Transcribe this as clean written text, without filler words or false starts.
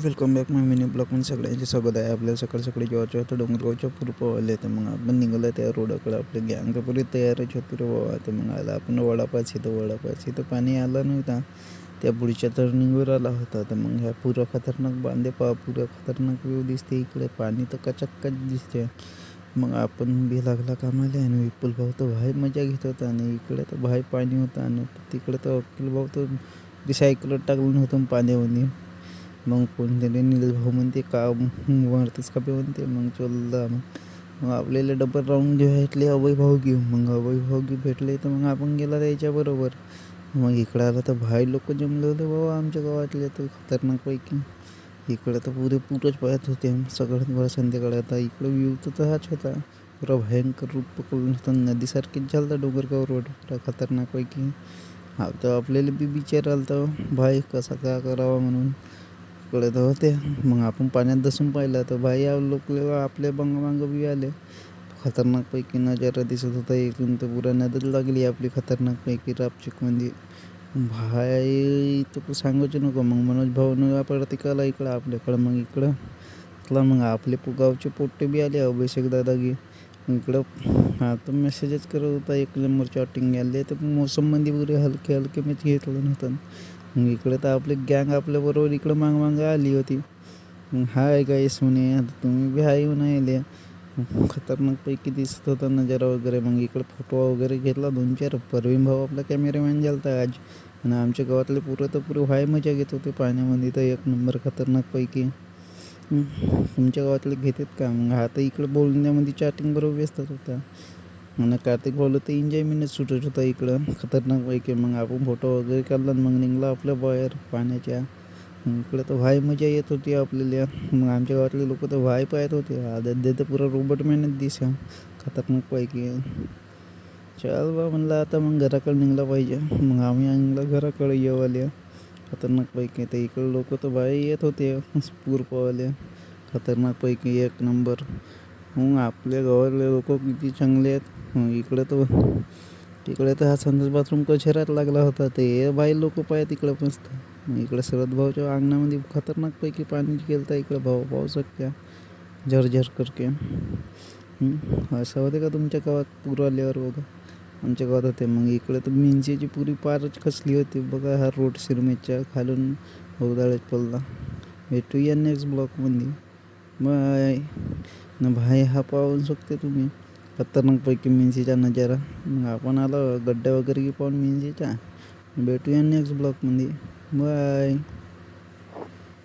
Welcome back माय mini ब्लॉगमध्ये सगळ्यांचे स्वागत आहे. आपल्याला सकाळी सकाळी जेव्हा होतं डोंगरगावच्या पूर्व तर मग आपण निघालं त्या रोडाकडे. आपली गँग तर पुरी तयारच होती रे बाबा. तर मग आला आपण वडापाची तर पाणी आलं नव्हता, त्या पुढच्या टर्निंगवर आला होता. तर मग ह्या पुरा खतरनाक बांधे पुरा खतरनाक व्ह्यू दिसते इकडे. पाणी तर कचाकच दिसते. मग आपण बी लागला कामाला आणि विपुल भाऊ तर भाई मजा घेत होता. आणि इकडे तर भाई पाणी होतं आणि तिकडे तर अखिल भाऊ तर सायकल टाकलं होतं पाण्यामध्ये. मग कोणतरी नील भाऊ म्हणते का वरतीच का म्हणते. मग चोलला मग आपल्याला डबल राऊंड जे भेटले अभय भाऊ घेऊ. मग अभय भाऊ घेऊ भेटले तर मग आपण गेला त्याच्याबरोबर. मग इकडं आलं तर भाई लोक जमले होते बाबा आमच्या गावातले तर खतरनाकपैकी. इकडं तर पुरंच पाहत होते सगळ्यात बरं संध्याकाळी. आता इकडं व्ह्यू तर हाच होता, पुरा भयंकर रूप पकडून होता. नदीसारखीच झालं डोंगरगाव रोड पुरा खतरनाकपैकी. हा तर आपल्याला बी विचार आला तर भाई कसा काय करावा म्हणून कळत होते. मग आपण पाण्यात बसून पाहिलं तर भाई लोक आपल्या मागं बी आले. खतरनाकपैकी नजारा दिसत होता इकडून तर पुरा नदीच लागली आपली खतरनाकपैकी रापचिकमध्ये. भाई तर सांगूच नको. मग मनोज भाऊनं पडते काला इकडं आपल्याकडं. मग इकडं मग आपले गावचे पोट्टे बी आले अभिषेक दादागी. इकडं हा तर मेसेजच करत होता 1 नंबर चॉटिंग आले. तर मोसममध्ये पुरे हलके हलके मॅच घेतलं नव्हतं. मग इकडे तर आपली गँग आपल्याबरोबर इकडं मागं आली होती. मग हाय गाईस म्हणे, आता तुम्ही बी हाय म्हणायले. खतरनाकपैकी दिसत होता नजारा वगैरे. मग इकडे फोटो वगैरे घेतला 2-4. परवीन भाऊ आपला कॅमेरामॅन झालता आज. आणि आमच्या गावातले पुरे व्हाय मजा घेत होते पाण्यामध्ये तर 1 नंबर खतरनाकपैकी. तुमच्या गावातले घेतात का? मग हा तर इकडं बोलण्यामध्ये चॅटिंग बरोबर व्यस्त होता. आणि कार्तिक भाऊला तर एन्जॉयमेंटच सुटत होता इकडं खतरनाकपैकी. मग आपण फोटो वगैरे काढला मग निघला आपल्या बाहेर पाण्याच्या. इकडं तर व्हाय मजा येत होती आपल्याला. मग आमच्या गावातले लोक तर व्हाय पाहत होते. आदत तर पुरा रोबोटमॅनच दिसा खतरनाकपैकी. चल बा म्हणलं आता मग घराकडे निघला पाहिजे. मग आम्ही निघला घराकडे येवाले खतरनाकपैकी. तर इकडे लोक तर भाई येत होते पूर पवाले खतरनाकपैकी 1 नंबर. मग आपल्या गावातले लोक किती चांगले आहेत. तिकडे तर हा संडास बाथरूम कचऱ्यात लागला होता. ते बाई लोक पाहत तिकडं मस्त. मग इकडे शरद भाऊच्या अंगणामध्ये खतरनाकपैकी पाणी गेलं. इकडं भाऊ पाहू शकत्या झरझर करके. असं होते का तुमच्या गावात पूर आल्यावर? बघा आमच्या गावात होते. मग इकडे तर मिंचीची पुरी पारच खचली होती बघा. हा रोड सिरमेच्या खालून भोगदाळ्यात पडला. भेटूया नेक्स्ट ब्लॉकमध्ये. बाय न भाई. हा पाहू शकते तुम्ही खतरनाकपैकी मिंचीचा नजारा. मग आपण आलो गड्ड्या वगैरे पाहून मिंचीच्या. भेटूया नेक्स्ट ब्लॉकमध्ये. बाय.